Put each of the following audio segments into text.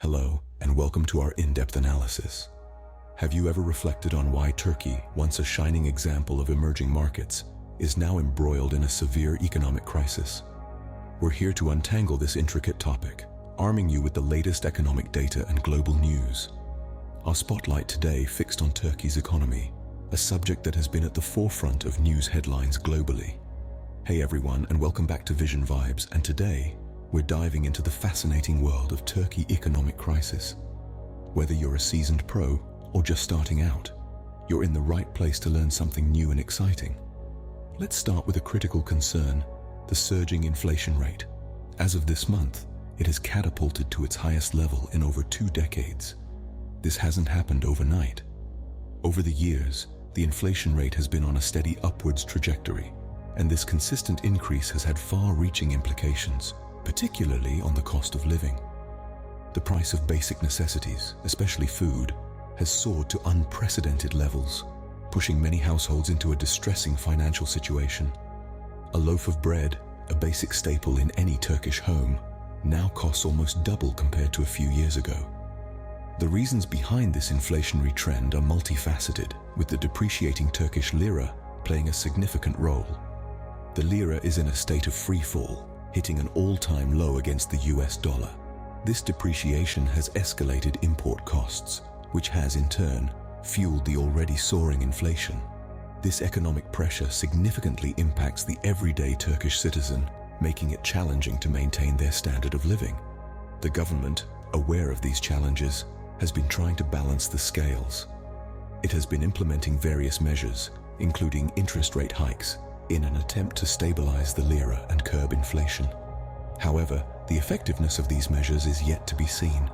Hello, and welcome to our in-depth analysis. Have you ever reflected on why Turkey, once a shining example of emerging markets, is now embroiled in a severe economic crisis? We're here to untangle this intricate topic, arming you with the latest economic data and global news. Our spotlight today fixed on Turkey's economy, a subject that has been at the forefront of news headlines globally. Hey everyone, and welcome back to Vision Vibes, and today, we're diving into the fascinating world of Turkey economic crisis. Whether you're a seasoned pro or just starting out, you're in the right place to learn something new and exciting. Let's start with a critical concern, the surging inflation rate. As of this month, it has catapulted to its highest level in over 2 decades. This hasn't happened overnight. Over the years, the inflation rate has been on a steady upwards trajectory, and this consistent increase has had far-reaching implications, particularly on the cost of living. The price of basic necessities, especially food, has soared to unprecedented levels, pushing many households into a distressing financial situation. A loaf of bread, a basic staple in any Turkish home, now costs almost double compared to a few years ago. The reasons behind this inflationary trend are multifaceted, with the depreciating Turkish lira playing a significant role. The lira is in a state of free fall, hitting an all-time low against the US dollar. This depreciation has escalated import costs, which has in turn fueled the already soaring inflation. This economic pressure significantly impacts the everyday Turkish citizen, making it challenging to maintain their standard of living. The government, aware of these challenges, has been trying to balance the scales. It has been implementing various measures, including interest rate hikes, in an attempt to stabilize the lira and curb inflation. However, the effectiveness of these measures is yet to be seen.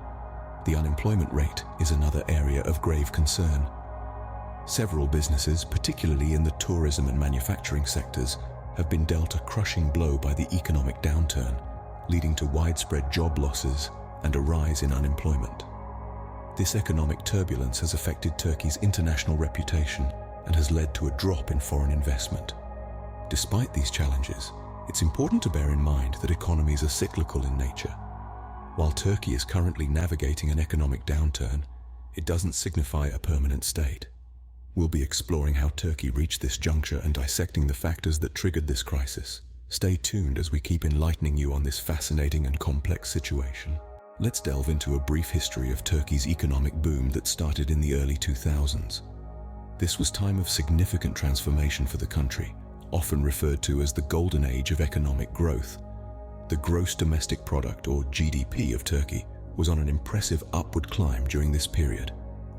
The unemployment rate is another area of grave concern. Several businesses, particularly in the tourism and manufacturing sectors, have been dealt a crushing blow by the economic downturn, leading to widespread job losses and a rise in unemployment. This economic turbulence has affected Turkey's international reputation and has led to a drop in foreign investment. Despite these challenges, it's important to bear in mind that economies are cyclical in nature. While Turkey is currently navigating an economic downturn, it doesn't signify a permanent state. We'll be exploring how Turkey reached this juncture and dissecting the factors that triggered this crisis. Stay tuned as we keep enlightening you on this fascinating and complex situation. Let's delve into a brief history of Turkey's economic boom that started in the early 2000s. This was a time of significant transformation for the country, often referred to as the golden age of economic growth. The gross domestic product, or GDP, of Turkey was on an impressive upward climb during this period,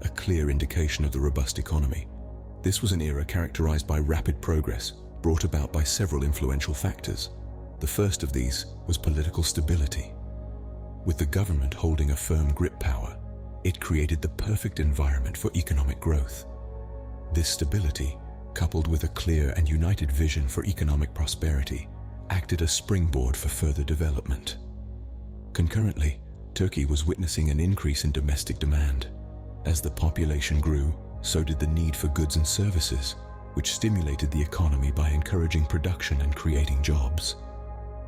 a clear indication of the robust economy. This was an era characterized by rapid progress, brought about by several influential factors. The first of these was political stability. With the government holding a firm grip power, it created the perfect environment for economic growth. This stability, coupled with a clear and united vision for economic prosperity, acted as springboard for further development. Concurrently, Turkey was witnessing an increase in domestic demand. As the population grew, so did the need for goods and services, which stimulated the economy by encouraging production and creating jobs.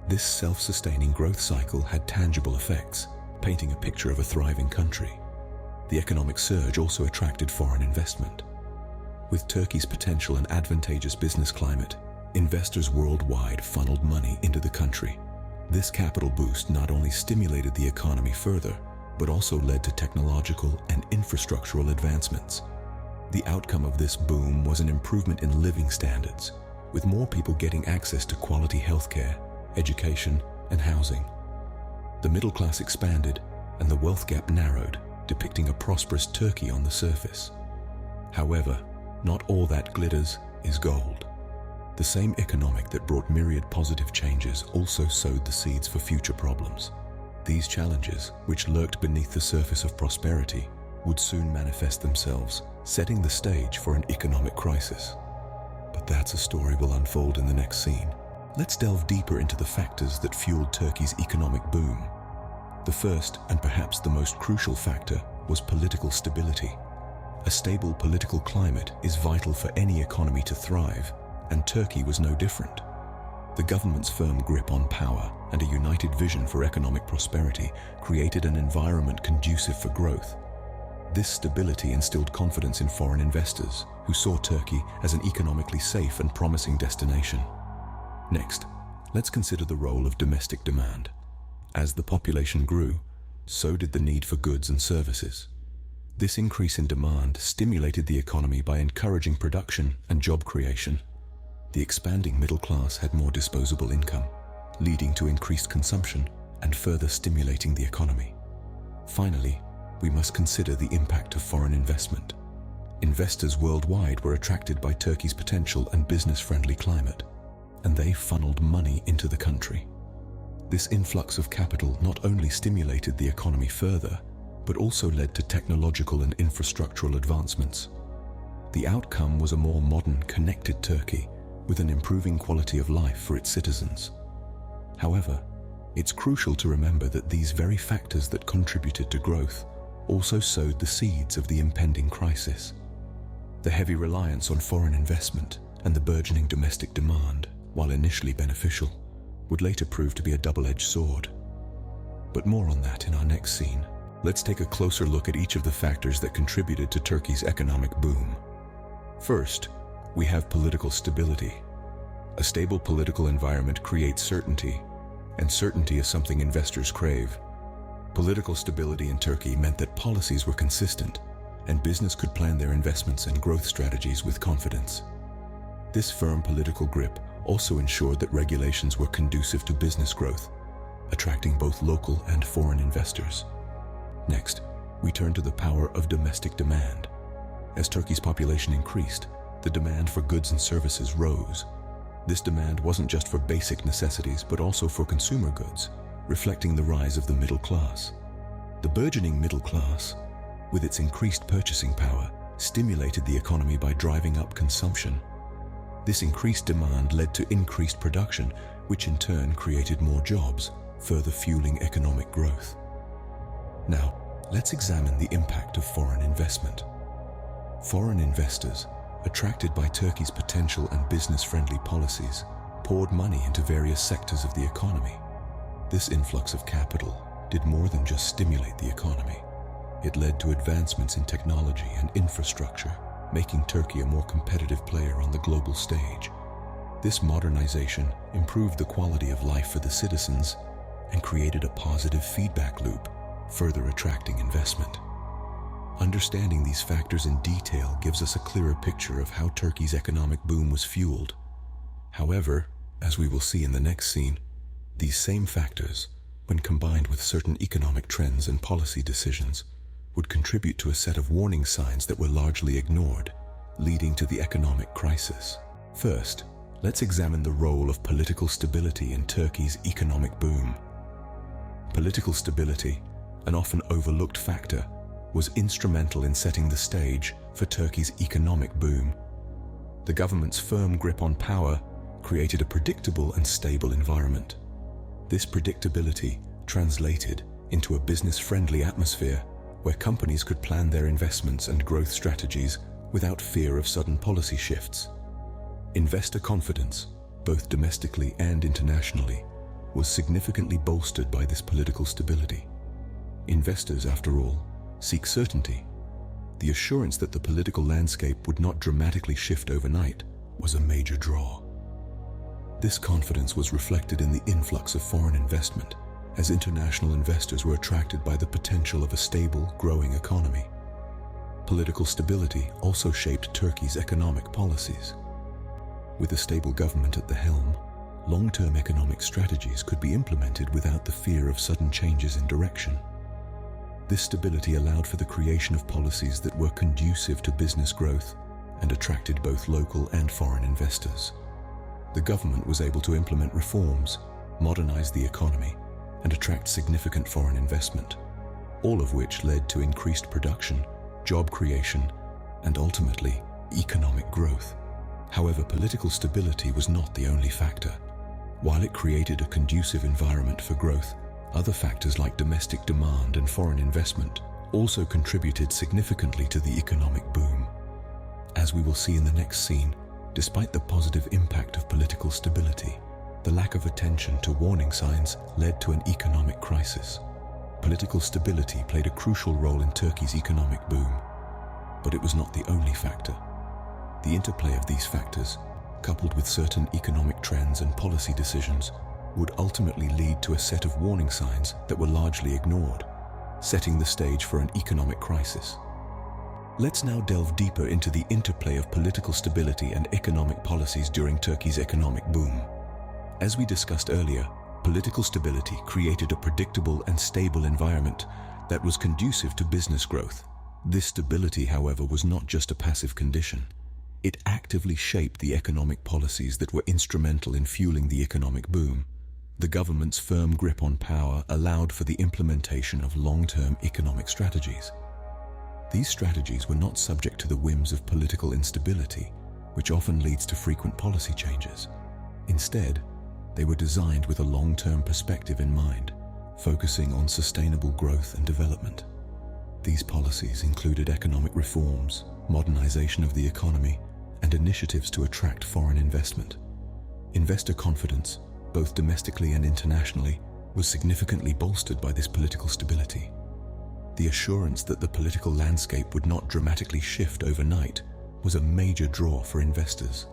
This self-sustaining growth cycle had tangible effects, painting a picture of a thriving country. The economic surge also attracted foreign investment. With Turkey's potential and advantageous business climate, investors worldwide funneled money into the country. This capital boost not only stimulated the economy further, but also led to technological and infrastructural advancements. The outcome of this boom was an improvement in living standards, with more people getting access to quality healthcare, education, and housing. The middle class expanded, and the wealth gap narrowed, depicting a prosperous Turkey on the surface. However, not all that glitters is gold. The same economic that brought myriad positive changes also sowed the seeds for future problems. These challenges, which lurked beneath the surface of prosperity, would soon manifest themselves, setting the stage for an economic crisis. But that's a story we'll unfold in the next scene. Let's delve deeper into the factors that fueled Turkey's economic boom. The first, and perhaps the most crucial factor, was political stability. A stable political climate is vital for any economy to thrive, and Turkey was no different. The government's firm grip on power and a united vision for economic prosperity created an environment conducive for growth. This stability instilled confidence in foreign investors, who saw Turkey as an economically safe and promising destination. Next, let's consider the role of domestic demand. As the population grew, so did the need for goods and services. This increase in demand stimulated the economy by encouraging production and job creation. The expanding middle class had more disposable income, leading to increased consumption and further stimulating the economy. Finally, we must consider the impact of foreign investment. Investors worldwide were attracted by Turkey's potential and business-friendly climate, and they funneled money into the country. This influx of capital not only stimulated the economy further, but also led to technological and infrastructural advancements. The outcome was a more modern, connected Turkey with an improving quality of life for its citizens. However, it's crucial to remember that these very factors that contributed to growth also sowed the seeds of the impending crisis. The heavy reliance on foreign investment and the burgeoning domestic demand, while initially beneficial, would later prove to be a double-edged sword. But more on that in our next scene. Let's take a closer look at each of the factors that contributed to Turkey's economic boom. First, we have political stability. A stable political environment creates certainty, and certainty is something investors crave. Political stability in Turkey meant that policies were consistent, and business could plan their investments and growth strategies with confidence. This firm political grip also ensured that regulations were conducive to business growth, attracting both local and foreign investors. Next, we turn to the power of domestic demand. As Turkey's population increased, the demand for goods and services rose. This demand wasn't just for basic necessities, but also for consumer goods, reflecting the rise of the middle class. The burgeoning middle class, with its increased purchasing power, stimulated the economy by driving up consumption. This increased demand led to increased production, which in turn created more jobs, further fueling economic growth. Now, let's examine the impact of foreign investment. Foreign investors, attracted by Turkey's potential and business-friendly policies, poured money into various sectors of the economy. This influx of capital did more than just stimulate the economy. It led to advancements in technology and infrastructure, making Turkey a more competitive player on the global stage. This modernization improved the quality of life for the citizens and created a positive feedback loop, further attracting investment. Understanding these factors in detail gives us a clearer picture of how Turkey's economic boom was fueled. However, as we will see in the next scene, these same factors, when combined with certain economic trends and policy decisions, would contribute to a set of warning signs that were largely ignored, leading to the economic crisis. First, let's examine the role of political stability in Turkey's economic boom. Political stability, an often overlooked factor, was instrumental in setting the stage for Turkey's economic boom. The government's firm grip on power created a predictable and stable environment. This predictability translated into a business-friendly atmosphere where companies could plan their investments and growth strategies without fear of sudden policy shifts. Investor confidence, both domestically and internationally, was significantly bolstered by this political stability. Investors, after all, seek certainty. The assurance that the political landscape would not dramatically shift overnight was a major draw. This confidence was reflected in the influx of foreign investment, as international investors were attracted by the potential of a stable, growing economy. Political stability also shaped Turkey's economic policies. With a stable government at the helm, long-term economic strategies could be implemented without the fear of sudden changes in direction. This stability allowed for the creation of policies that were conducive to business growth and attracted both local and foreign investors. The government was able to implement reforms, modernize the economy, and attract significant foreign investment, all of which led to increased production, job creation, and ultimately, economic growth. However, political stability was not the only factor. While it created a conducive environment for growth, other factors like domestic demand and foreign investment also contributed significantly to the economic boom. As we will see in the next scene, despite the positive impact of political stability, The lack of attention to warning signs led to an economic crisis. Political stability played a crucial role in Turkey's economic boom, but it was not the only factor. The interplay of these factors, coupled with certain economic trends and policy decisions, would ultimately lead to a set of warning signs that were largely ignored, setting the stage for an economic crisis. Let's now delve deeper into the interplay of political stability and economic policies during Turkey's economic boom. As we discussed earlier, political stability created a predictable and stable environment that was conducive to business growth. This stability, however, was not just a passive condition. It actively shaped the economic policies that were instrumental in fueling the economic boom. The government's firm grip on power allowed for the implementation of long-term economic strategies. These strategies were not subject to the whims of political instability, which often leads to frequent policy changes. Instead, they were designed with a long-term perspective in mind, focusing on sustainable growth and development. These policies included economic reforms, modernization of the economy, and initiatives to attract foreign investment. Investor confidence, both domestically and internationally, was significantly bolstered by this political stability. The assurance that the political landscape would not dramatically shift overnight was a major draw for investors.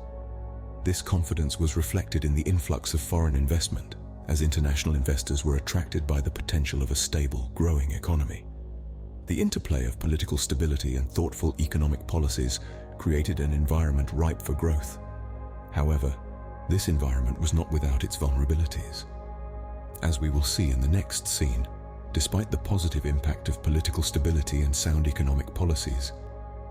This confidence was reflected in the influx of foreign investment, as international investors were attracted by the potential of a stable, growing economy. The interplay of political stability and thoughtful economic policies created an environment ripe for growth. However, this environment was not without its vulnerabilities. As we will see in the next scene, despite the positive impact of political stability and sound economic policies,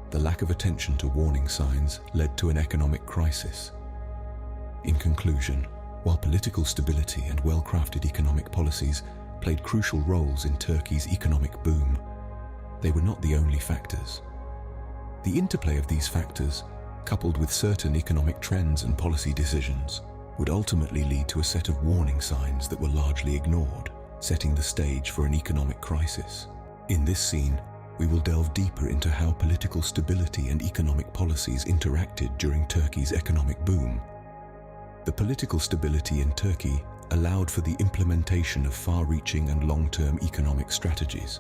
the lack of attention to warning signs led to an economic crisis. In conclusion, while political stability and well-crafted economic policies played crucial roles in Turkey's economic boom, they were not the only factors. The interplay of these factors, coupled with certain economic trends and policy decisions, would ultimately lead to a set of warning signs that were largely ignored, setting the stage for an economic crisis. In this scene, we will delve deeper into how political stability and economic policies interacted during Turkey's economic boom. The political stability in Turkey allowed for the implementation of far-reaching and long-term economic strategies.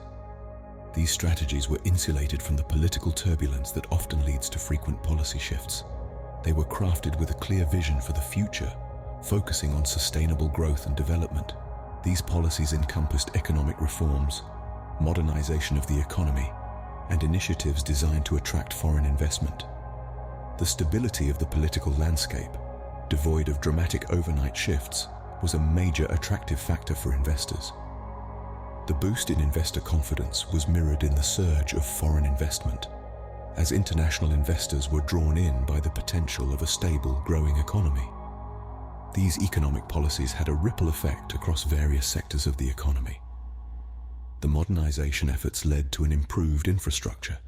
These strategies were insulated from the political turbulence that often leads to frequent policy shifts. They were crafted with a clear vision for the future, focusing on sustainable growth and development. These policies encompassed economic reforms, modernization of the economy, and initiatives designed to attract foreign investment. The stability of the political landscape, devoid of dramatic overnight shifts, was a major attractive factor for investors. The boost in investor confidence was mirrored in the surge of foreign investment, as international investors were drawn in by the potential of a stable, growing economy. These economic policies had a ripple effect across various sectors of the economy. The modernization efforts led to an improved infrastructure,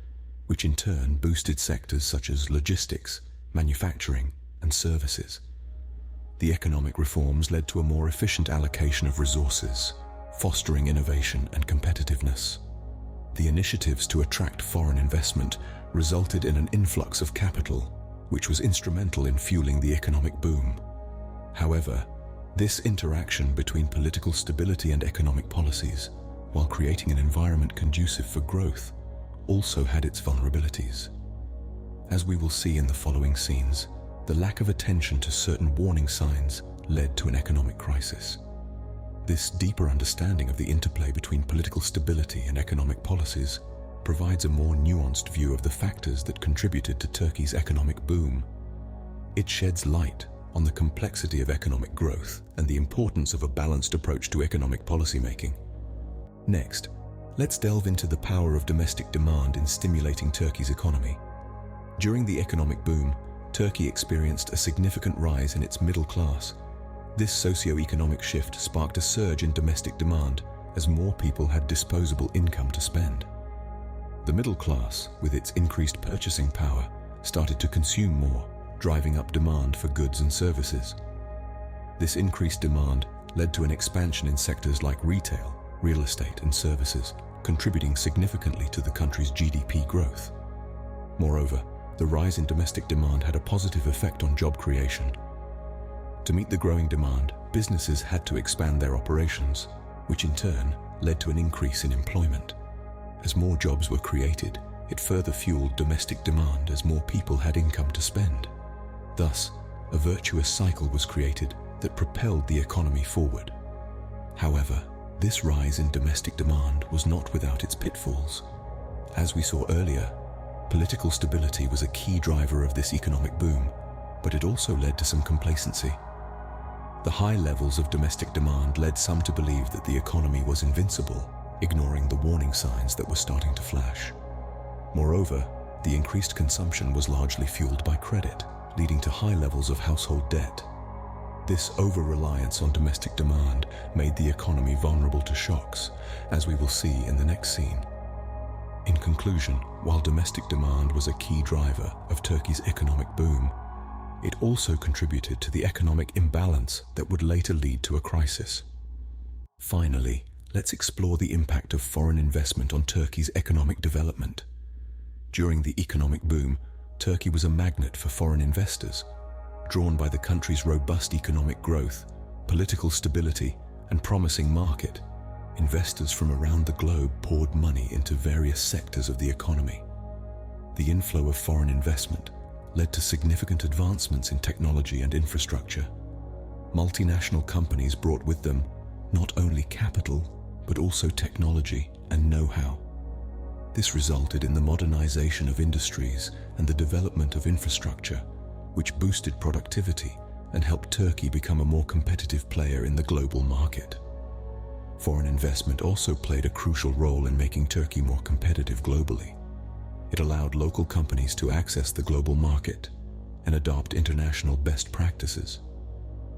which in turn boosted sectors such as logistics, manufacturing, and services. The economic reforms led to a more efficient allocation of resources, fostering innovation and competitiveness. The initiatives to attract foreign investment resulted in an influx of capital, which was instrumental in fueling the economic boom. However, this interaction between political stability and economic policies, while creating an environment conducive for growth, also had its vulnerabilities. As we will see in the following scenes, the lack of attention to certain warning signs led to an economic crisis. This deeper understanding of the interplay between political stability and economic policies provides a more nuanced view of the factors that contributed to Turkey's economic boom. It sheds light on the complexity of economic growth and the importance of a balanced approach to economic policymaking. Next, let's delve into the power of domestic demand in stimulating Turkey's economy. During the economic boom, Turkey experienced a significant rise in its middle class. This socio-economic shift sparked a surge in domestic demand as more people had disposable income to spend. The middle class, with its increased purchasing power, started to consume more, driving up demand for goods and services. This increased demand led to an expansion in sectors like retail, real estate, and services, contributing significantly to the country's GDP growth. Moreover, the rise in domestic demand had a positive effect on job creation. To meet the growing demand, businesses had to expand their operations, which in turn led to an increase in employment. As more jobs were created, it further fueled domestic demand as more people had income to spend. Thus, a virtuous cycle was created that propelled the economy forward. However, this rise in domestic demand was not without its pitfalls. As we saw earlier, political stability was a key driver of this economic boom, but it also led to some complacency. The high levels of domestic demand led some to believe that the economy was invincible, ignoring the warning signs that were starting to flash. Moreover, the increased consumption was largely fueled by credit, leading to high levels of household debt. This over-reliance on domestic demand made the economy vulnerable to shocks, as we will see in the next scene. In conclusion, while domestic demand was a key driver of Turkey's economic boom, it also contributed to the economic imbalance that would later lead to a crisis. Finally, let's explore the impact of foreign investment on Turkey's economic development. During the economic boom, Turkey was a magnet for foreign investors. Drawn by the country's robust economic growth, political stability, and promising market, investors from around the globe poured money into various sectors of the economy. The inflow of foreign investment led to significant advancements in technology and infrastructure. Multinational companies brought with them not only capital, but also technology and know-how. This resulted in the modernization of industries and the development of infrastructure, which boosted productivity and helped Turkey become a more competitive player in the global market. Foreign investment also played a crucial role in making Turkey more competitive globally. It allowed local companies to access the global market and adopt international best practices.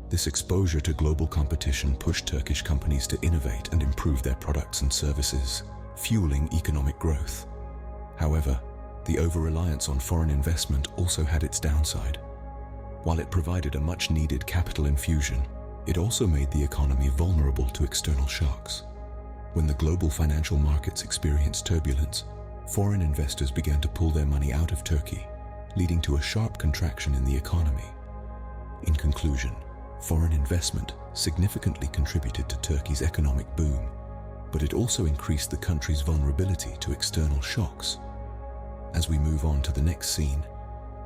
This exposure to global competition pushed Turkish companies to innovate and improve their products and services, fueling economic growth. However, the over-reliance on foreign investment also had its downside. While it provided a much-needed capital infusion, it also made the economy vulnerable to external shocks. When the global financial markets experienced turbulence, foreign investors began to pull their money out of Turkey, leading to a sharp contraction in the economy. In conclusion, foreign investment significantly contributed to Turkey's economic boom, but it also increased the country's vulnerability to external shocks. As we move on to the next scene,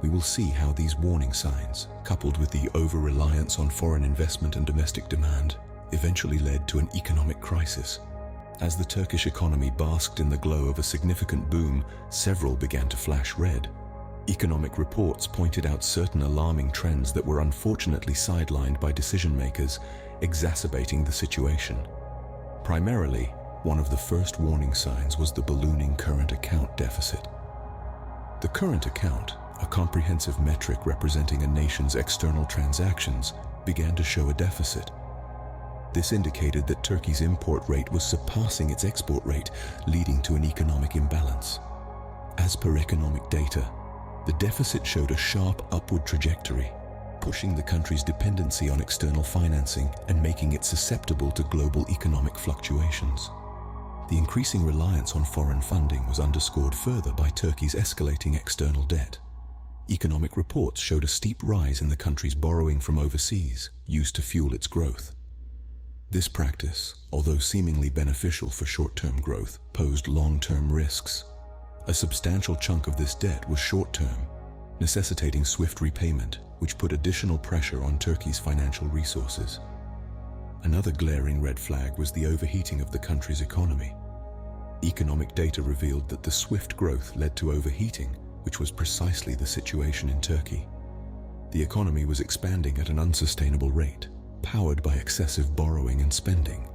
we will see how these warning signs, coupled with the over-reliance on foreign investment and domestic demand, eventually led to an economic crisis. As the Turkish economy basked in the glow of a significant boom, several began to flash red. Economic reports pointed out certain alarming trends that were unfortunately sidelined by decision-makers, exacerbating the situation. Primarily, one of the first warning signs was the ballooning current account deficit. The current account, a comprehensive metric representing a nation's external transactions, began to show a deficit. This indicated that Turkey's import rate was surpassing its export rate, leading to an economic imbalance. As per economic data, the deficit showed a sharp upward trajectory, pushing the country's dependency on external financing and making it susceptible to global economic fluctuations. The increasing reliance on foreign funding was underscored further by Turkey's escalating external debt. Economic reports showed a steep rise in the country's borrowing from overseas, used to fuel its growth. This practice, although seemingly beneficial for short-term growth, posed long-term risks. A substantial chunk of this debt was short-term, necessitating swift repayment, which put additional pressure on Turkey's financial resources. Another glaring red flag was the overheating of the country's economy. Economic data revealed that the swift growth led to overheating, which was precisely the situation in Turkey. The economy was expanding at an unsustainable rate, powered by excessive borrowing and spending.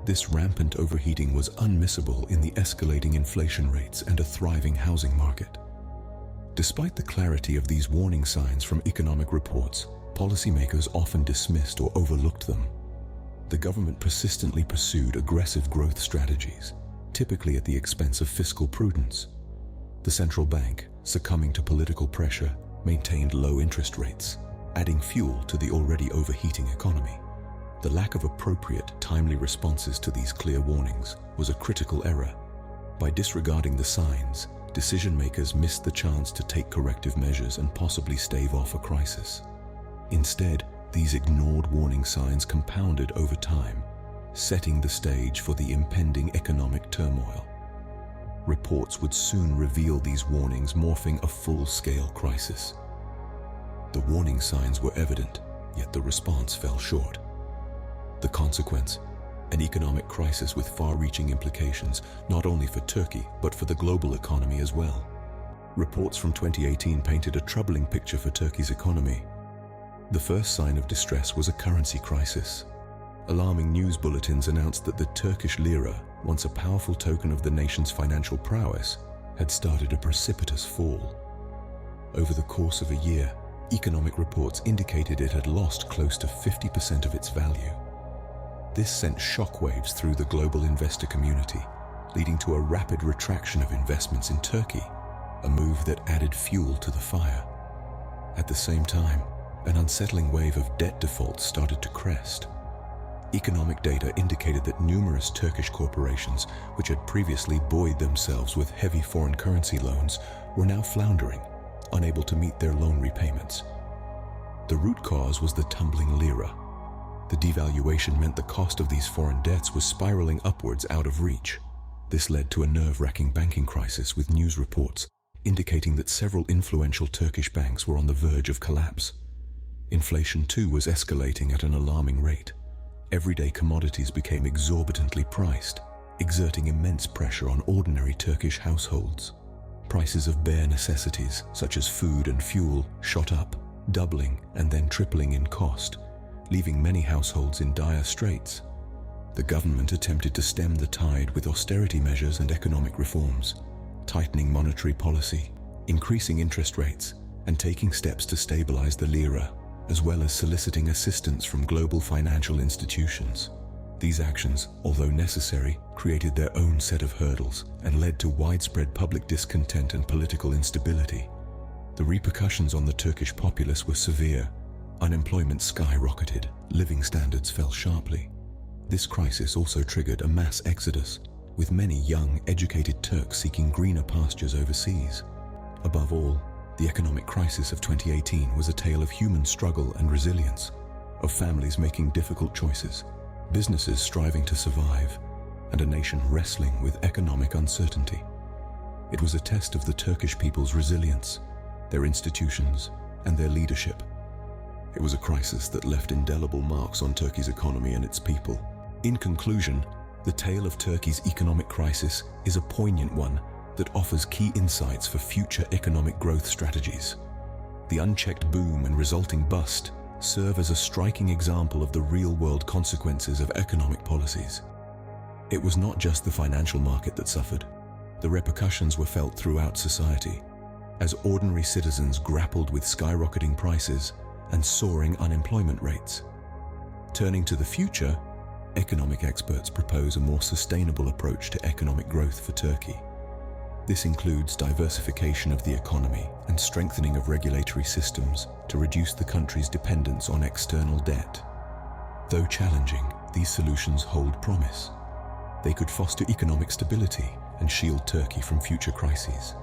This rampant overheating was unmissable in the escalating inflation rates and a thriving housing market. Despite the clarity of these warning signs from economic reports, policymakers often dismissed or overlooked them. The government persistently pursued aggressive growth strategies, typically at the expense of fiscal prudence. The central bank, succumbing to political pressure, maintained low interest rates, adding fuel to the already overheating economy. The lack of appropriate, timely responses to these clear warnings was a critical error. By disregarding the signs, decision-makers missed the chance to take corrective measures and possibly stave off a crisis. Instead, These ignored warning signs compounded over time, setting the stage for the impending economic turmoil. Reports would soon reveal these warnings, morphing a full-scale crisis. The warning signs were evident, yet the response fell short. The consequence? An economic crisis with far-reaching implications, not only for Turkey, but for the global economy as well. Reports from 2018 painted a troubling picture for Turkey's economy. The first sign of distress was a currency crisis. Alarming news bulletins announced that the Turkish lira, once a powerful token of the nation's financial prowess, had started a precipitous fall. Over the course of a year, economic reports indicated it had lost close to 50% of its value. This sent shockwaves through the global investor community, leading to a rapid retraction of investments in Turkey, a move that added fuel to the fire. At the same time, an unsettling wave of debt defaults started to crest. Economic data indicated that numerous Turkish corporations, which had previously buoyed themselves with heavy foreign currency loans, were now floundering, unable to meet their loan repayments. The root cause was the tumbling lira. The devaluation meant the cost of these foreign debts was spiraling upwards out of reach. This led to a nerve-wracking banking crisis, with news reports indicating that several influential Turkish banks were on the verge of collapse. Inflation too was escalating at an alarming rate. Everyday commodities became exorbitantly priced, exerting immense pressure on ordinary Turkish households. Prices of bare necessities, such as food and fuel, shot up, doubling and then tripling in cost, leaving many households in dire straits. The government attempted to stem the tide with austerity measures and economic reforms, tightening monetary policy, increasing interest rates, and taking steps to stabilize the lira, as well as soliciting assistance from global financial institutions. These actions, although necessary, created their own set of hurdles and led to widespread public discontent and political instability. The repercussions on the Turkish populace were severe. Unemployment skyrocketed, living standards fell sharply. This crisis also triggered a mass exodus, with many young, educated Turks seeking greener pastures overseas. Above all, the economic crisis of 2018 was a tale of human struggle and resilience, of families making difficult choices, businesses striving to survive, and a nation wrestling with economic uncertainty. It was a test of the Turkish people's resilience, their institutions, and their leadership. It was a crisis that left indelible marks on Turkey's economy and its people. In conclusion, the tale of Turkey's economic crisis is a poignant one that offers key insights for future economic growth strategies. The unchecked boom and resulting bust serve as a striking example of the real-world consequences of economic policies. It was not just the financial market that suffered. The repercussions were felt throughout society, as ordinary citizens grappled with skyrocketing prices and soaring unemployment rates. Turning to the future, economic experts propose a more sustainable approach to economic growth for Turkey. This includes diversification of the economy and strengthening of regulatory systems to reduce the country's dependence on external debt. Though challenging, these solutions hold promise. They could foster economic stability and shield Turkey from future crises.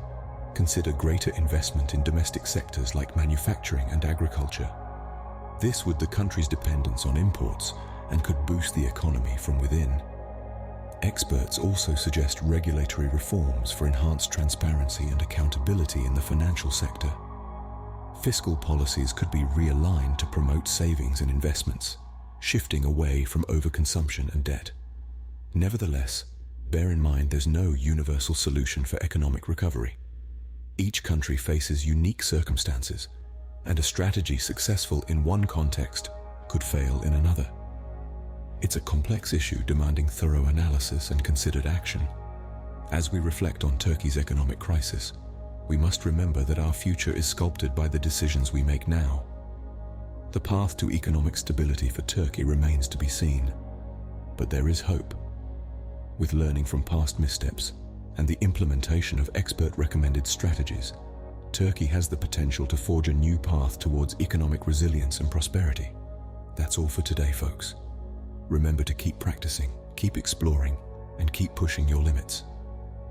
Consider greater investment in domestic sectors like manufacturing and agriculture. This would the country's dependence on imports and could boost the economy from within. Experts also suggest regulatory reforms for enhanced transparency and accountability in the financial sector. Fiscal policies could be realigned to promote savings and investments, shifting away from overconsumption and debt. Nevertheless, bear in mind there's no universal solution for economic recovery. Each country faces unique circumstances, and a strategy successful in one context could fail in another. It's a complex issue demanding thorough analysis and considered action. As we reflect on Turkey's economic crisis, we must remember that our future is sculpted by the decisions we make now. The path to economic stability for Turkey remains to be seen, but there is hope. With learning from past missteps and the implementation of expert-recommended strategies, Turkey has the potential to forge a new path towards economic resilience and prosperity. That's all for today, folks. Remember to keep practicing, keep exploring, and keep pushing your limits.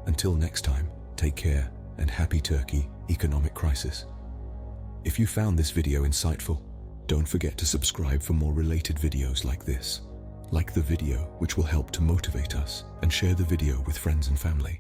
Until next time, take care and happy Turkey economic crisis. If you found this video insightful, Don't forget to subscribe for more related videos like this. Like the video, which will help to motivate us, and share the video with friends and family.